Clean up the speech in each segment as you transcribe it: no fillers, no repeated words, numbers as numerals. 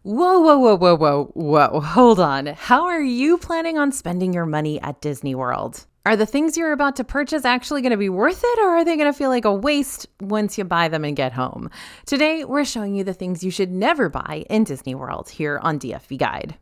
Whoa, whoa, whoa, whoa, whoa, whoa. Hold on. How are you planning on spending your money at Disney World? Are the things you're about to purchase actually going to be worth it, or are they going to feel like a waste once you buy them and get home? Today, we're showing you the things you should never buy in Disney World here on DFV Guide.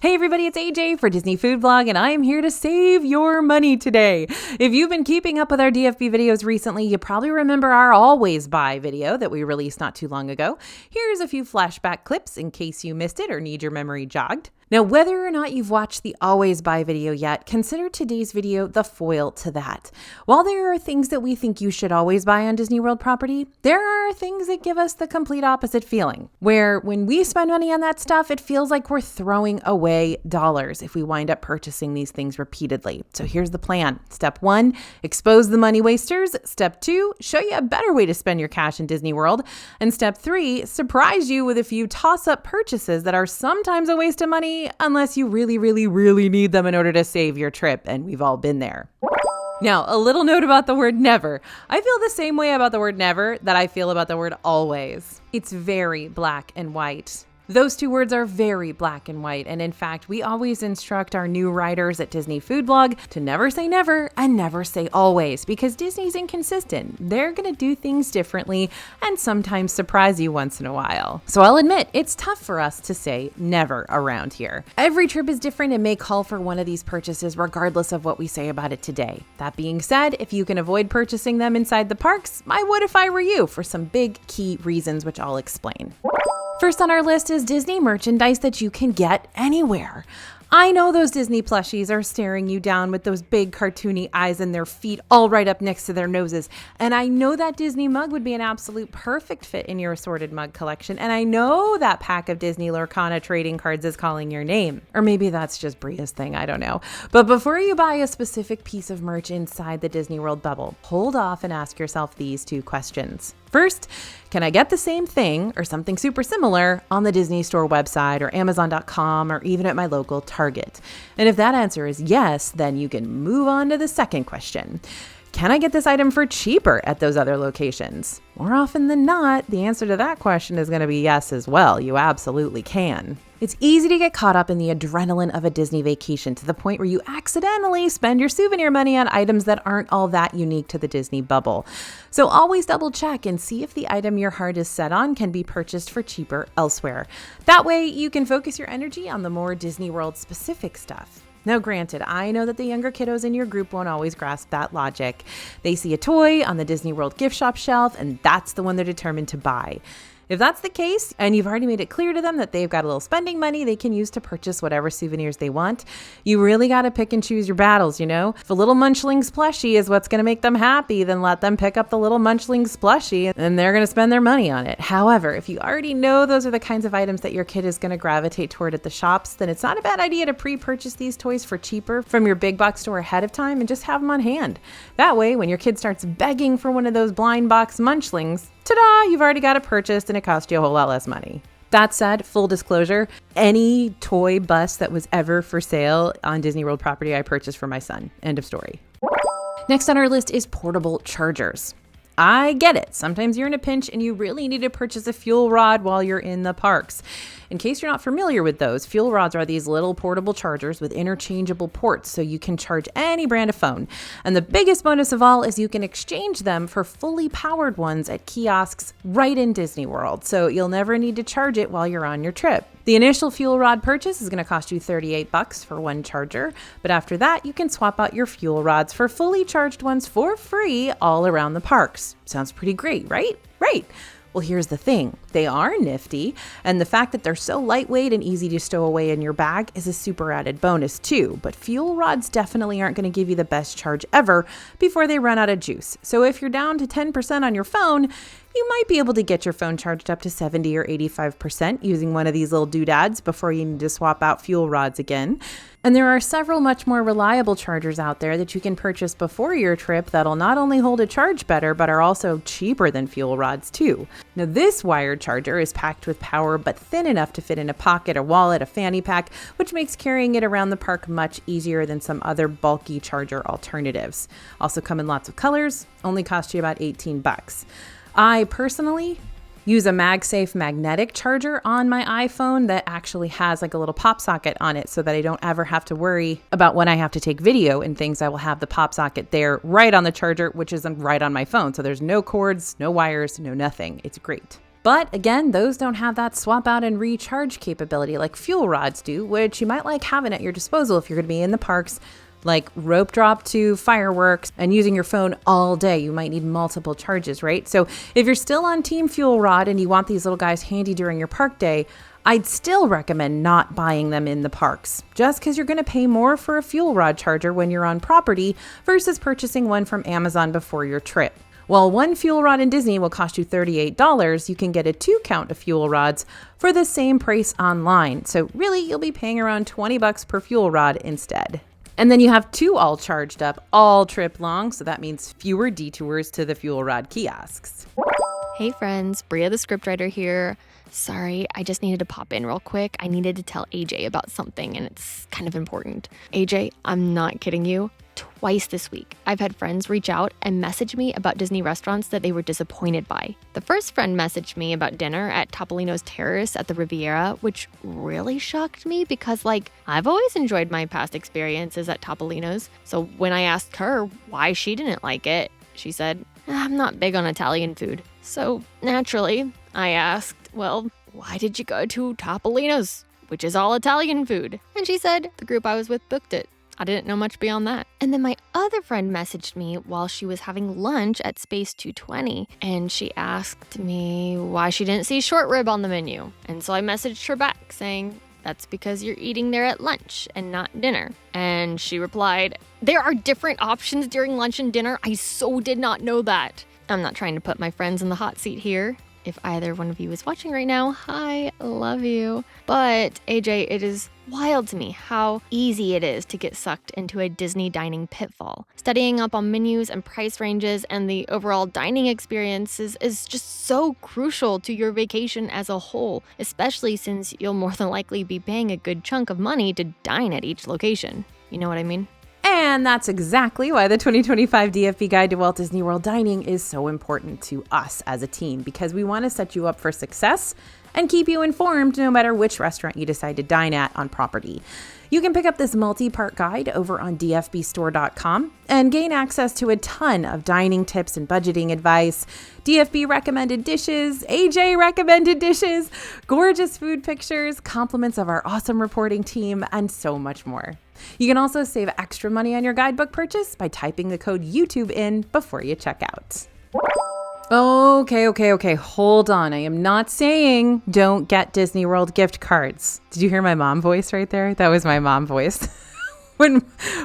Hey everybody, it's AJ for Disney Food Vlog, and I am here to save your money today. If you've been keeping up with our DFB videos recently, you probably remember our Always Buy video that we released not too long ago. Here's a few flashback clips in case you missed it or need your memory jogged. Now, whether or not you've watched the Always Buy video yet, consider today's video the foil to that. While there are things that we think you should always buy on Disney World property, there are things that give us the complete opposite feeling, where when we spend money on that stuff, it feels like we're throwing away dollars if we wind up purchasing these things repeatedly. So here's the plan. Step 1, expose the money wasters. Step 2, show you a better way to spend your cash in Disney World. And step 3, surprise you with a few toss-up purchases that are sometimes a waste of money unless you really need them in order to save your trip, and we've all been there. Now, a little note about the word never. I feel the same way about the word never that I feel about the word always. It's very black and white. Those two words are very black and white, and in fact, we always instruct our new writers at Disney Food Blog to never say never and never say always, because Disney's inconsistent. They're gonna do things differently and sometimes surprise you once in a while. So I'll admit, it's tough for us to say never around here. Every trip is different and may call for one of these purchases regardless of what we say about it today. That being said, if you can avoid purchasing them inside the parks, I would if I were you, for some big key reasons which I'll explain. First on our list is Disney merchandise that you can get anywhere. I know those Disney plushies are staring you down with those big cartoony eyes and their feet all right up next to their noses. And I know that Disney mug would be an absolute perfect fit in your assorted mug collection. And I know that pack of Disney Lorcana trading cards is calling your name. Or maybe that's just Bria's thing, I don't know. But before you buy a specific piece of merch inside the Disney World bubble, hold off and ask yourself these two questions. First, can I get the same thing or something super similar on the Disney Store website or Amazon.com or even at my local Target? And if that answer is yes, then you can move on to the second question. Can I get this item for cheaper at those other locations? More often than not, the answer to that question is going to be yes as well. You absolutely can. It's easy to get caught up in the adrenaline of a Disney vacation to the point where you accidentally spend your souvenir money on items that aren't all that unique to the Disney bubble. So always double check and see if the item your heart is set on can be purchased for cheaper elsewhere. That way you can focus your energy on the more Disney World specific stuff. Now, granted, I know that the younger kiddos in your group won't always grasp that logic. They see a toy on the Disney World gift shop shelf, and that's the one they're determined to buy. If that's the case, and you've already made it clear to them that they've got a little spending money they can use to purchase whatever souvenirs they want, you really got to pick and choose your battles, you know? If a little Munchlings plushie is what's going to make them happy, then let them pick up the little Munchlings plushie, and they're going to spend their money on it. However, if you already know those are the kinds of items that your kid is going to gravitate toward at the shops, then it's not a bad idea to pre-purchase these toys for cheaper from your big box store ahead of time and just have them on hand. That way, when your kid starts begging for one of those blind box Munchlings, ta-da, you've already got it purchased and it cost you a whole lot less money. That said, full disclosure, any toy bus that was ever for sale on Disney World property I purchased for my son. End of story. Next on our list is portable chargers. I get it. Sometimes you're in a pinch and you really need to purchase a fuel rod while you're in the parks. In case you're not familiar with those, fuel rods are these little portable chargers with interchangeable ports so you can charge any brand of phone. And the biggest bonus of all is you can exchange them for fully powered ones at kiosks right in Disney World. So you'll never need to charge it while you're on your trip. The initial fuel rod purchase is going to cost you $38 for one charger, but after that you can swap out your fuel rods for fully charged ones for free all around the parks. Sounds pretty great, right? Right. Well, here's the thing. They are nifty, and the fact that they're so lightweight and easy to stow away in your bag is a super added bonus too. But fuel rods definitely aren't going to give you the best charge ever before they run out of juice. So if you're down to 10% on your phone, you might be able to get your phone charged up to 70 or 85% using one of these little doodads before you need to swap out fuel rods again. And there are several much more reliable chargers out there that you can purchase before your trip that'll not only hold a charge better, but are also cheaper than fuel rods too. Now, this wired charger is packed with power but thin enough to fit in a pocket, a wallet, a fanny pack, which makes carrying it around the park much easier than some other bulky charger alternatives. Also come in lots of colors, only cost you about $18. I personally use a MagSafe magnetic charger on my iPhone that actually has like a little pop socket on it so that I don't ever have to worry about when I have to take video and things. I will have the pop socket there right on the charger, which is right on my phone. So there's no cords, no wires, no nothing. It's great. But again, those don't have that swap out and recharge capability like fuel rods do, which you might like having at your disposal if you're going to be in the parks, like rope drop to fireworks and using your phone all day. You might need multiple charges, right? So if you're still on Team Fuel Rod and you want these little guys handy during your park day, I'd still recommend not buying them in the parks, just because you're going to pay more for a fuel rod charger when you're on property versus purchasing one from Amazon before your trip. While one fuel rod in Disney will cost you $38, you can get a 2 count of fuel rods for the same price online. So really, you'll be paying around $20 per fuel rod instead. And then you have 2 all charged up all trip long, so that means fewer detours to the fuel rod kiosks. Hey friends, Bria the scriptwriter here. Sorry, I just needed to pop in real quick. I needed to tell AJ about something and it's kind of important. AJ, I'm not kidding you. Twice this week, I've had friends reach out and message me about Disney restaurants that they were disappointed by. The first friend messaged me about dinner at Topolino's Terrace at the Riviera, which really shocked me because, I've always enjoyed my past experiences at Topolino's. So when I asked her why she didn't like it, she said, I'm not big on Italian food. So naturally, I asked, well, why did you go to Topolino's, which is all Italian food? And she said the group I was with booked it. I didn't know much beyond that. And then my other friend messaged me while she was having lunch at Space 220, and she asked me why she didn't see short rib on the menu. And so I messaged her back saying, that's because you're eating there at lunch and not dinner. And she replied, there are different options during lunch and dinner. I so did not know that. I'm not trying to put my friends in the hot seat here. If either one of you is watching right now, hi, love you. But AJ, it is wild to me how easy it is to get sucked into a Disney dining pitfall. Studying up on menus and price ranges and the overall dining experiences is just so crucial to your vacation as a whole, especially since you'll more than likely be paying a good chunk of money to dine at each location. You know what I mean? And that's exactly why the 2025 DFB Guide to Walt Disney World Dining is so important to us as a team, because we want to set you up for success and keep you informed no matter which restaurant you decide to dine at on property. You can pick up this multi-part guide over on dfbstore.com and gain access to a ton of dining tips and budgeting advice, DFB recommended dishes, AJ recommended dishes, gorgeous food pictures, compliments of our awesome reporting team, and so much more. You can also save extra money on your guidebook purchase by typing the code YouTube in before you check out. Okay, hold on. I am not saying don't get Disney World gift cards. Did you hear my mom voice right there? That was my mom voice. when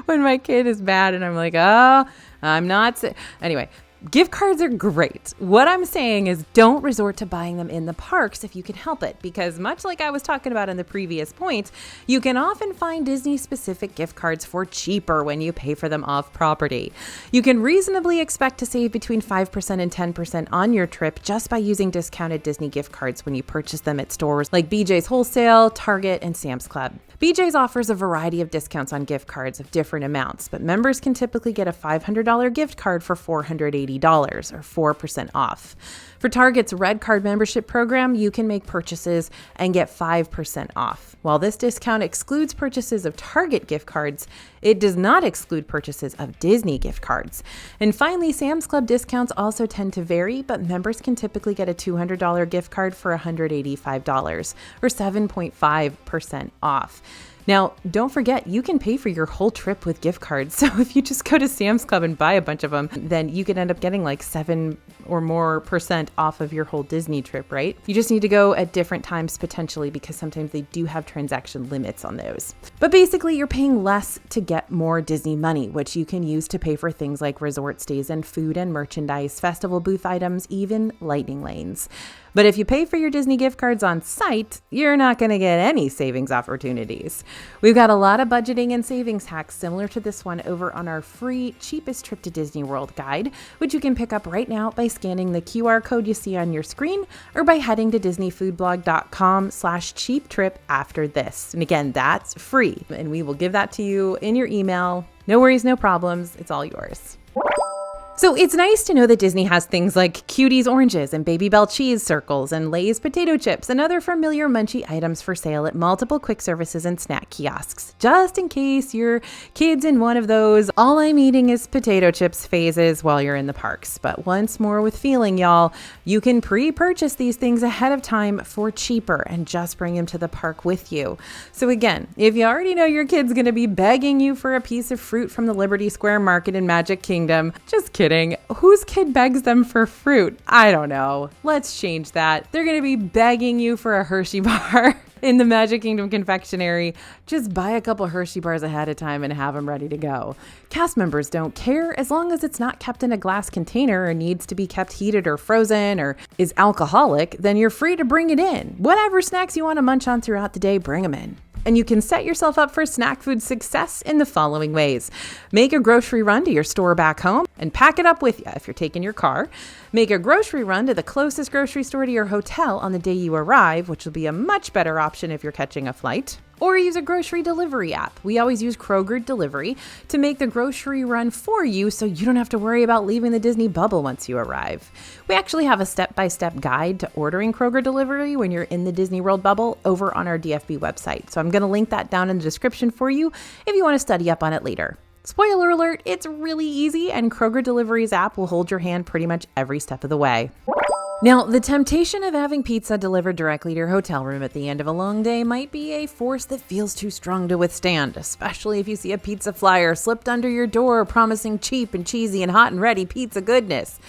my kid is bad and I'm like, oh, I'm not. Anyway, gift cards are great. What I'm saying is don't resort to buying them in the parks if you can help it, because much like I was talking about in the previous point, you can often find Disney-specific gift cards for cheaper when you pay for them off property. You can reasonably expect to save between 5% and 10% on your trip just by using discounted Disney gift cards when you purchase them at stores like BJ's Wholesale, Target, and Sam's Club. BJ's offers a variety of discounts on gift cards of different amounts, but members can typically get a $500 gift card for $480 or 4% off. For Target's Red Card membership program, you can make purchases and get 5% off. While this discount excludes purchases of Target gift cards, it does not exclude purchases of Disney gift cards. And finally, Sam's Club discounts also tend to vary, but members can typically get a $200 gift card for $185 or 7.5% off. Now, don't forget, you can pay for your whole trip with gift cards. So if you just go to Sam's Club and buy a bunch of them, then you could end up getting like 7 or more % off of your whole Disney trip, right? You just need to go at different times potentially, because sometimes they do have transaction limits on those. But basically, you're paying less to get more Disney money, which you can use to pay for things like resort stays and food and merchandise, festival booth items, even lightning lanes. But if you pay for your Disney gift cards on site, you're not going to get any savings opportunities. We've got a lot of budgeting and savings hacks similar to this one over on our free Cheapest Trip to Disney World guide, which you can pick up right now by scanning the QR code you see on your screen or by heading to disneyfoodblog.com/cheap trip after this. And again, that's free, and we will give that to you in your email. No worries, no problems. It's all yours. So it's nice to know that Disney has things like Cuties oranges and Baby Bell cheese circles and Lay's potato chips and other familiar munchy items for sale at multiple quick services and snack kiosks. Just in case your kid's in one of those all I'm eating is potato chips phases while you're in the parks. But once more with feeling, y'all, you can pre-purchase these things ahead of time for cheaper and just bring them to the park with you. So again, if you already know your kid's going to be begging you for a piece of fruit from the Liberty Square Market in Magic Kingdom, just kidding. Whose kid begs them for fruit? I don't know. Let's change that. They're going to be begging you for a Hershey bar in the Magic Kingdom confectionery. Just buy a couple Hershey bars ahead of time and have them ready to go. Cast members don't care as long as it's not kept in a glass container or needs to be kept heated or frozen or is alcoholic, then you're free to bring it in. Whatever snacks you want to munch on throughout the day, bring them in. And you can set yourself up for snack food success in the following ways. Make a grocery run to your store back home and pack it up with you if you're taking your car. Make a grocery run to the closest grocery store to your hotel on the day you arrive, which will be a much better option if you're catching a flight. Or use a grocery delivery app. We always use Kroger Delivery to make the grocery run for you so you don't have to worry about leaving the Disney bubble once you arrive. We actually have a step-by-step guide to ordering Kroger Delivery when you're in the Disney World bubble over on our DFB website. So I'm going to link that down in the description for you if you want to study up on it later. Spoiler alert, it's really easy, and Kroger Delivery's app will hold your hand pretty much every step of the way. Now, the temptation of having pizza delivered directly to your hotel room at the end of a long day might be a force that feels too strong to withstand, especially if you see a pizza flyer slipped under your door promising cheap and cheesy and hot and ready pizza goodness.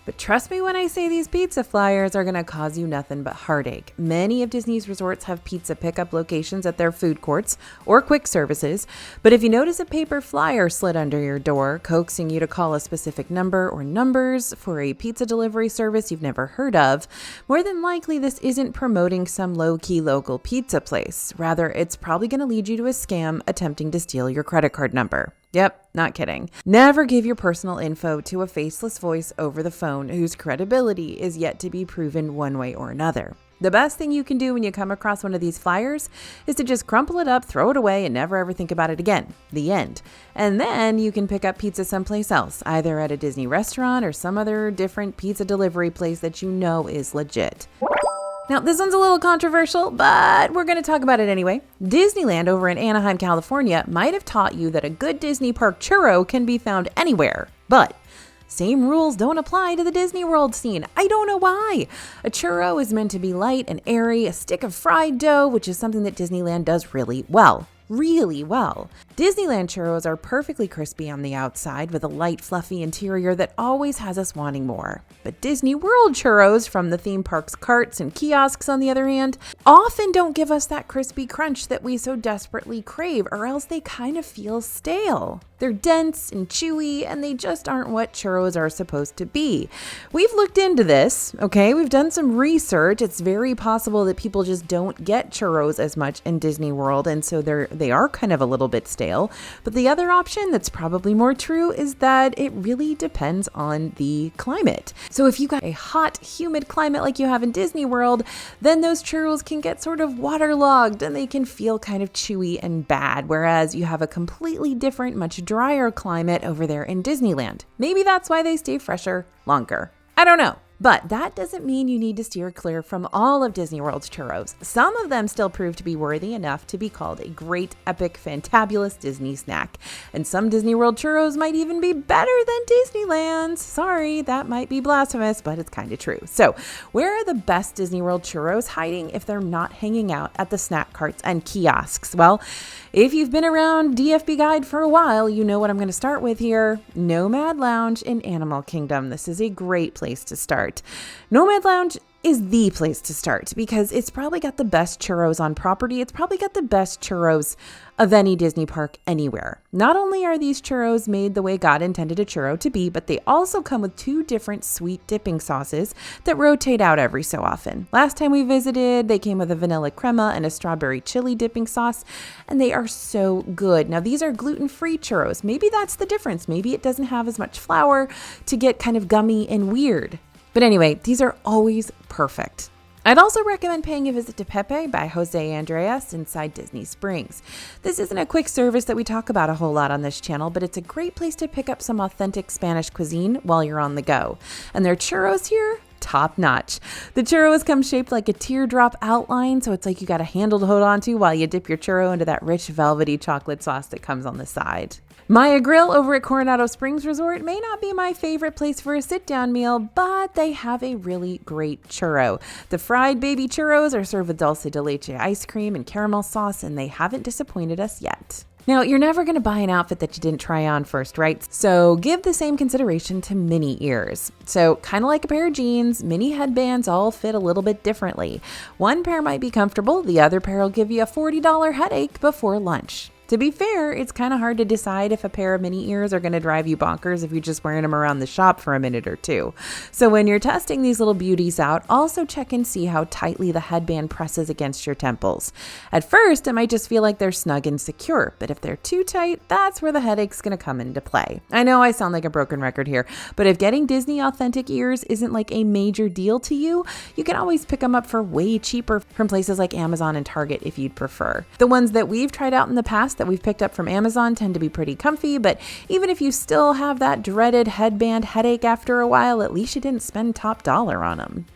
But trust me when I say these pizza flyers are going to cause you nothing but heartache. Many of Disney's resorts have pizza pickup locations at their food courts or quick services. But if you notice a paper flyer slid under your door, coaxing you to call a specific number or numbers for a pizza delivery service you've never heard of, more than likely this isn't promoting some low-key local pizza place. Rather, it's probably going to lead you to a scam attempting to steal your credit card number. Yep, not kidding. Never give your personal info to a faceless voice over the phone whose credibility is yet to be proven one way or another. The best thing you can do when you come across one of these flyers is to just crumple it up, throw it away, and never ever think about it again. The end. And then you can pick up pizza someplace else, either at a Disney restaurant or some other different pizza delivery place that you know is legit. Now, this one's a little controversial, but we're going to talk about it anyway. Disneyland over in Anaheim, California might have taught you that a good Disney park churro can be found anywhere, but same rules don't apply to the Disney World scene. I don't know why. A churro is meant to be light and airy, a stick of fried dough, which is something that Disneyland does really well. Disneyland churros are perfectly crispy on the outside with a light, fluffy interior that always has us wanting more. But Disney World churros from the theme park's carts and kiosks, on the other hand, often don't give us that crispy crunch that we so desperately crave, or else they kind of feel stale. They're dense and chewy, and they just aren't what churros are supposed to be. We've looked into this, okay? We've done some research. It's very possible that people just don't get churros as much in Disney World, and so they are kind of a little bit stale. But the other option that's probably more true is that it really depends on the climate. So if you got a hot, humid climate like you have in Disney World, then those churros can get sort of waterlogged and they can feel kind of chewy and bad, whereas you have a completely different, much drier climate over there in Disneyland. Maybe that's why they stay fresher longer. I don't know. But that doesn't mean you need to steer clear from all of Disney World's churros. Some of them still prove to be worthy enough to be called a great, epic, fantabulous Disney snack. And some Disney World churros might even be better than Disneyland's. Sorry, that might be blasphemous, but it's kind of true. So, where are the best Disney World churros hiding if they're not hanging out at the snack carts and kiosks? Well, if you've been around DFB Guide for a while, you know what I'm going to start with here. Nomad Lounge in Animal Kingdom. This is a great place to start. Nomad Lounge is the place to start because it's probably got the best churros on property. It's probably got the best churros of any Disney park anywhere. Not only are these churros made the way God intended a churro to be, but they also come with 2 different sweet dipping sauces that rotate out every so often. Last time we visited, they came with a vanilla crema and a strawberry chili dipping sauce, and they are so good. Now, these are gluten-free churros. Maybe that's the difference. Maybe it doesn't have as much flour to get kind of gummy and weird. But anyway, these are always perfect. I'd also recommend paying a visit to Pepe by Jose Andres inside Disney Springs. This isn't a quick service that we talk about a whole lot on this channel, but it's a great place to pick up some authentic Spanish cuisine while you're on the go. And their churros here, top notch. The churros come shaped like a teardrop outline, so it's like you got a handle to hold on to while you dip your churro into that rich velvety chocolate sauce that comes on the side. Maya Grill over at Coronado Springs Resort may not be my favorite place for a sit-down meal, but they have a really great churro. The fried baby churros are served with dulce de leche ice cream and caramel sauce, and they haven't disappointed us yet. Now, you're never going to buy an outfit that you didn't try on first, right? So give the same consideration to Minnie ears. So kind of like a pair of jeans, Minnie headbands all fit a little bit differently. One pair might be comfortable, the other pair will give you a $40 headache before lunch. To be fair, it's kind of hard to decide if a pair of Minnie ears are going to drive you bonkers if you're just wearing them around the shop for a minute or two. So when you're testing these little beauties out, also check and see how tightly the headband presses against your temples. At first, it might just feel like they're snug and secure, but if they're too tight, that's where the headache's going to come into play. I know I sound like a broken record here, but if getting Disney authentic ears isn't like a major deal to you, you can always pick them up for way cheaper from places like Amazon and Target if you'd prefer. The ones that we've tried out in the past that we've picked up from Amazon tend to be pretty comfy, but even if you still have that dreaded headband headache after a while, at least you didn't spend top dollar on them.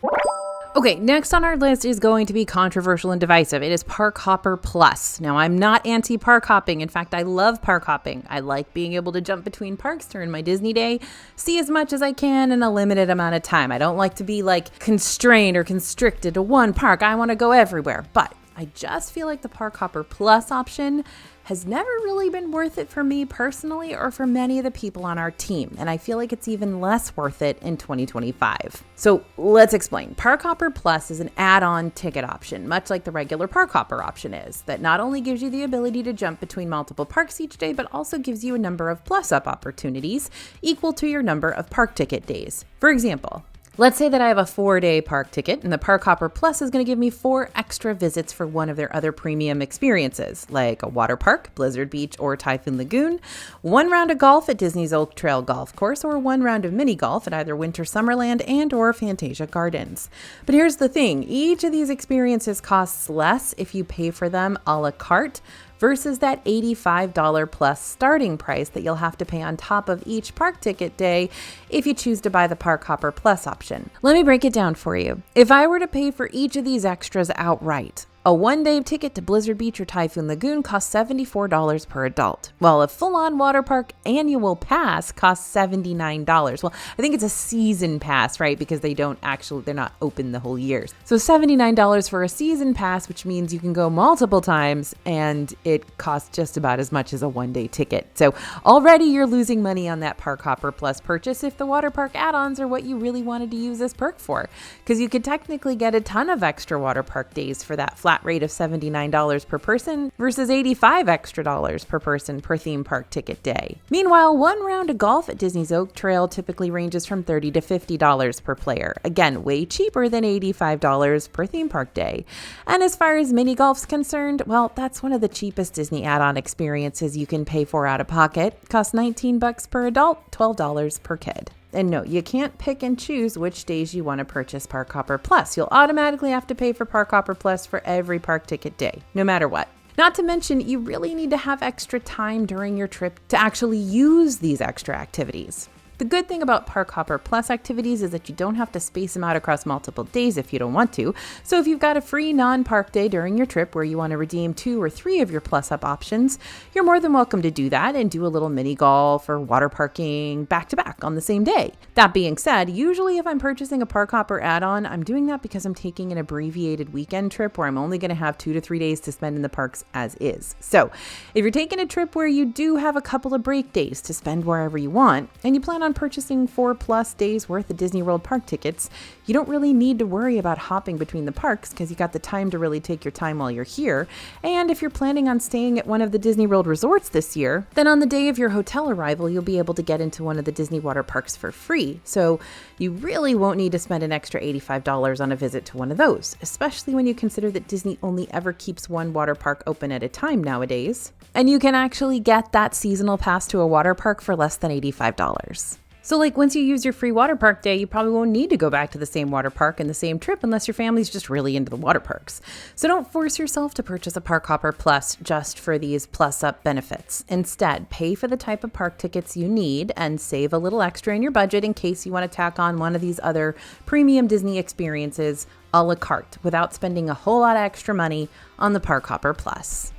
Okay, next on our list is going to be controversial and divisive. It is Park Hopper Plus. Now, I'm not anti-park hopping. In fact, I love park hopping. I like being able to jump between parks during my Disney day, see as much as I can in a limited amount of time. I don't like to be constrained or constricted to one park. I want to go everywhere, but I just feel like the Park Hopper Plus option has never really been worth it for me personally or for many of the people on our team, and I feel like it's even less worth it in 2025. So let's explain. Park Hopper Plus is an add-on ticket option, much like the regular Park Hopper option is, that not only gives you the ability to jump between multiple parks each day, but also gives you a number of plus-up opportunities equal to your number of park ticket days. For example, let's say that I have a 4-day park ticket and the Park Hopper Plus is going to give me 4 extra visits for one of their other premium experiences, like a water park, Blizzard Beach, or Typhoon Lagoon, 1 round of golf at Disney's Oak Trail Golf Course, or 1 round of mini golf at either Winter Summerland and or Fantasia Gardens. But here's the thing, each of these experiences costs less if you pay for them a la carte, versus that $85 plus starting price that you'll have to pay on top of each park ticket day if you choose to buy the Park Hopper Plus option. Let me break it down for you. If I were to pay for each of these extras outright, a 1-day ticket to Blizzard Beach or Typhoon Lagoon costs $74 per adult, while a full-on water park annual pass costs $79. Well, I think it's a season pass, right? Because they're not open the whole year. So $79 for a season pass, which means you can go multiple times and it costs just about as much as a 1-day ticket. So already you're losing money on that Park Hopper Plus purchase if the water park add-ons are what you really wanted to use this perk for, because you could technically get a ton of extra water park days for that flat rate of $79 per person versus $85 extra per person per theme park ticket day. Meanwhile, 1 round of golf at Disney's Oak Trail typically ranges from $30 to $50 per player. Again, way cheaper than $85 per theme park day. And as far as mini golf's concerned, well, that's one of the cheapest Disney add-on experiences you can pay for out of pocket. Costs $19 per adult, $12 per kid. And no, you can't pick and choose which days you want to purchase Park Hopper Plus. You'll automatically have to pay for Park Hopper Plus for every park ticket day, no matter what. Not to mention, you really need to have extra time during your trip to actually use these extra activities. The good thing about Park Hopper Plus activities is that you don't have to space them out across multiple days if you don't want to. So if you've got a free non-park day during your trip where you want to redeem 2 or 3 of your plus-up options, you're more than welcome to do that and do a little mini golf or water parking back-to-back on the same day. That being said, usually if I'm purchasing a Park Hopper add-on, I'm doing that because I'm taking an abbreviated weekend trip where I'm only going to have 2 to 3 days to spend in the parks as is. So if you're taking a trip where you do have a couple of break days to spend wherever you want, and you plan on on purchasing 4+ days worth of Disney World park tickets, you don't really need to worry about hopping between the parks because you got the time to really take your time while you're here. And if you're planning on staying at one of the Disney World resorts this year, then on the day of your hotel arrival, you'll be able to get into one of the Disney water parks for free. So you really won't need to spend an extra $85 on a visit to one of those, especially when you consider that Disney only ever keeps one water park open at a time nowadays. And you can actually get that seasonal pass to a water park for less than $85. So once you use your free water park day, you probably won't need to go back to the same water park and the same trip unless your family's just really into the water parks. So don't force yourself to purchase a Park Hopper Plus just for these plus up benefits. Instead, pay for the type of park tickets you need and save a little extra in your budget in case you want to tack on one of these other premium Disney experiences a la carte without spending a whole lot of extra money on the Park Hopper Plus.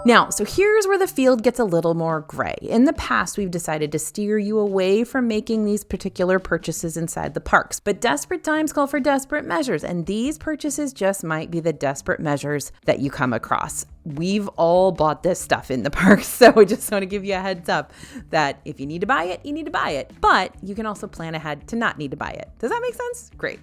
Now, so here's where the field gets a little more gray. In the past, we've decided to steer you away from making these particular purchases inside the parks, but desperate times call for desperate measures, and these purchases just might be the desperate measures that you come across. We've all bought this stuff in the parks, so I just want to give you a heads up that if you need to buy it, you need to buy it, but you can also plan ahead to not need to buy it. Does that make sense? Great.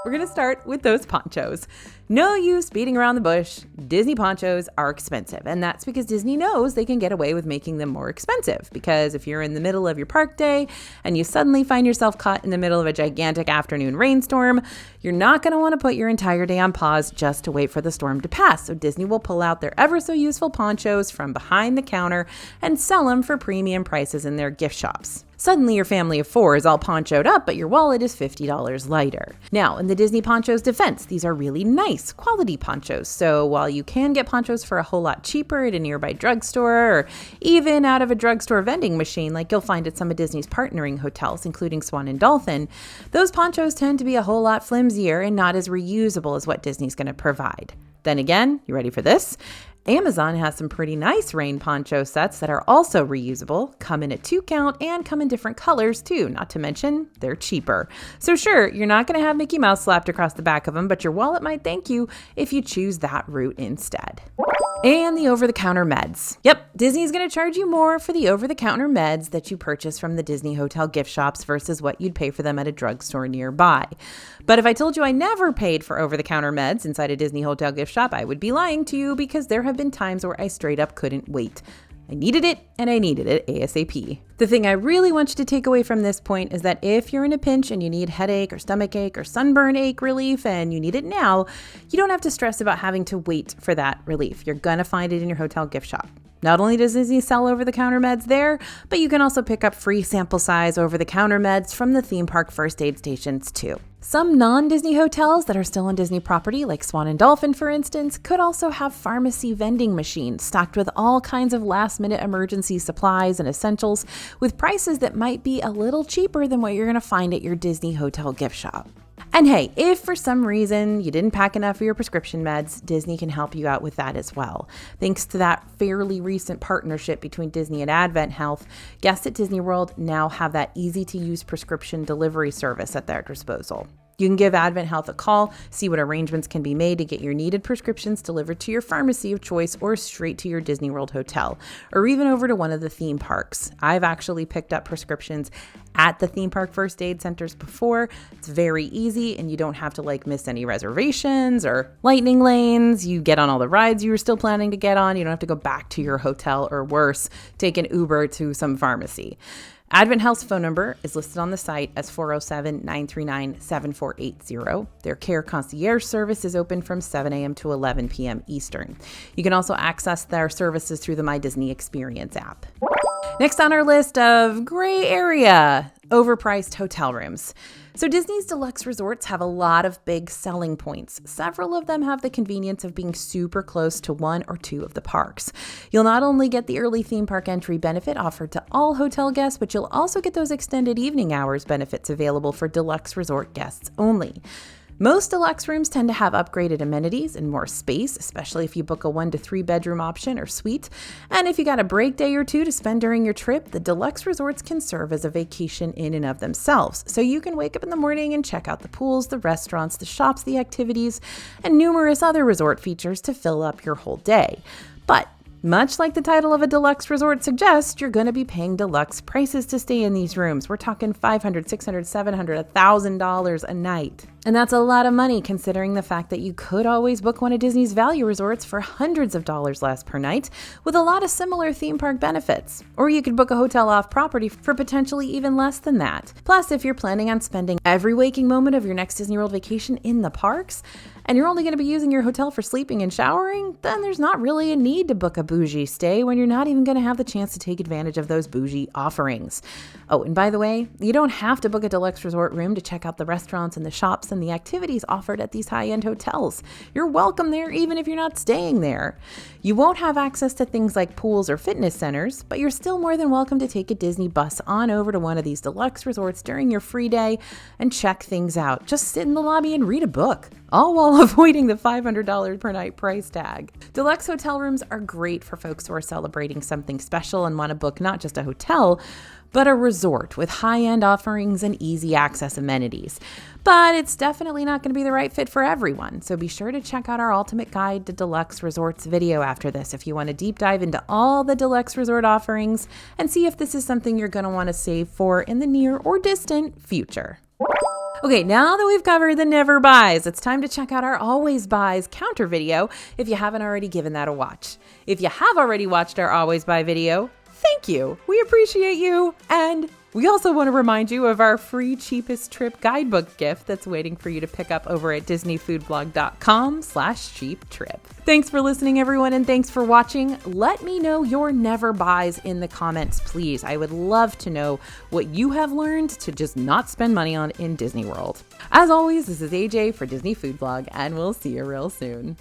We're going to start with those ponchos. No use beating around the bush. Disney ponchos are expensive, and that's because Disney knows they can get away with making them more expensive. Because if you're in the middle of your park day and you suddenly find yourself caught in the middle of a gigantic afternoon rainstorm, you're not going to want to put your entire day on pause just to wait for the storm to pass. So Disney will pull out their ever so useful ponchos from behind the counter and sell them for premium prices in their gift shops. Suddenly your family of 4 is all ponchoed up, but your wallet is $50 lighter. Now, in the Disney ponchos' defense, these are really nice, quality ponchos. So while you can get ponchos for a whole lot cheaper at a nearby drugstore or even out of a drugstore vending machine like you'll find at some of Disney's partnering hotels, including Swan and Dolphin, those ponchos tend to be a whole lot flimsier and not as reusable as what Disney's going to provide. Then again, you ready for this? Amazon has some pretty nice rain poncho sets that are also reusable, come in a 2-count, and come in different colors too, not to mention they're cheaper. So sure, you're not going to have Mickey Mouse slapped across the back of them, but your wallet might thank you if you choose that route instead. And the over-the-counter meds. Yep, Disney's going to charge you more for the over-the-counter meds that you purchase from the Disney hotel gift shops versus what you'd pay for them at a drugstore nearby. But if I told you I never paid for over-the-counter meds inside a Disney hotel gift shop, I would be lying to you because there have been times where I straight up couldn't wait. I needed it, and I needed it ASAP. The thing I really want you to take away from this point is that if you're in a pinch and you need headache or stomach ache or sunburn ache relief and you need it now, you don't have to stress about having to wait for that relief. You're gonna find it in your hotel gift shop. Not only does Disney sell over-the-counter meds there, but you can also pick up free sample size over-the-counter meds from the theme park first aid stations too. Some non-Disney hotels that are still on Disney property, like Swan and Dolphin for instance, could also have pharmacy vending machines stocked with all kinds of last-minute emergency supplies and essentials with prices that might be a little cheaper than what you're going to find at your Disney hotel gift shop. And hey, if for some reason you didn't pack enough of your prescription meds, Disney can help you out with that as well. Thanks to that fairly recent partnership between Disney and Advent Health, guests at Disney World now have that easy-to-use prescription delivery service at their disposal. You can give Advent Health a call, see what arrangements can be made to get your needed prescriptions delivered to your pharmacy of choice or straight to your Disney World hotel, or even over to one of the theme parks. I've actually picked up prescriptions at the theme park first aid centers before. It's very easy and you don't have to miss any reservations or lightning lanes. You get on all the rides you were still planning to get on. You don't have to go back to your hotel or worse, take an Uber to some pharmacy. Advent Health's phone number is listed on the site as 407-939-7480. Their care concierge service is open from 7 a.m. to 11 p.m. Eastern. You can also access their services through the My Disney Experience app. Next on our list of gray area, overpriced hotel rooms. So Disney's Deluxe resorts have a lot of big selling points. Several of them have the convenience of being super close to one or two of the parks. You'll not only get the early theme park entry benefit offered to all hotel guests, but you'll also get those extended evening hours benefits available for Deluxe resort guests only. Most Deluxe rooms tend to have upgraded amenities and more space, especially if you book a 1 to 3 bedroom option or suite. And if you got a break day or two to spend during your trip, the Deluxe resorts can serve as a vacation in and of themselves. So you can wake up in the morning and check out the pools, the restaurants, the shops, the activities, and numerous other resort features to fill up your whole day. But Much like the title of a deluxe resort suggests, you're going to be paying deluxe prices to stay in these rooms. We're talking $500, $600, $700, $1,000 a night. And that's a lot of money considering the fact that you could always book one of Disney's value resorts for hundreds of dollars less per night with a lot of similar theme park benefits. Or you could book a hotel off property for potentially even less than that. Plus, if you're planning on spending every waking moment of your next Disney World vacation in the parks, and you're only going to be using your hotel for sleeping and showering, then there's not really a need to book a bougie stay when you're not even going to have the chance to take advantage of those bougie offerings. Oh, and by the way, you don't have to book a deluxe resort room to check out the restaurants and the shops and the activities offered at these high-end hotels. You're welcome there even if you're not staying there. You won't have access to things like pools or fitness centers, but you're still more than welcome to take a Disney bus on over to one of these deluxe resorts during your free day and check things out. Just sit in the lobby and read a book, all while avoiding the $500 per night price tag. Deluxe hotel rooms are great for folks who are celebrating something special and want to book not just a hotel, but a resort with high-end offerings and easy access amenities. But it's definitely not going to be the right fit for everyone, so be sure to check out our Ultimate Guide to Deluxe Resorts video after this if you want to deep dive into all the deluxe resort offerings and see if this is something you're going to want to save for in the near or distant future. Okay, now that we've covered the never buys, it's time to check out our always buys counter video if you haven't already given that a watch. If you have already watched our always buy video, thank you. We appreciate you. And we also want to remind you of our free cheapest trip guidebook gift that's waiting for you to pick up over at disneyfoodblog.com/cheaptrip. Thanks for listening, everyone, and thanks for watching. Let me know your never buys in the comments, please. I would love to know what you have learned to just not spend money on in Disney World. As always, this is AJ for Disney Food Blog, and we'll see you real soon.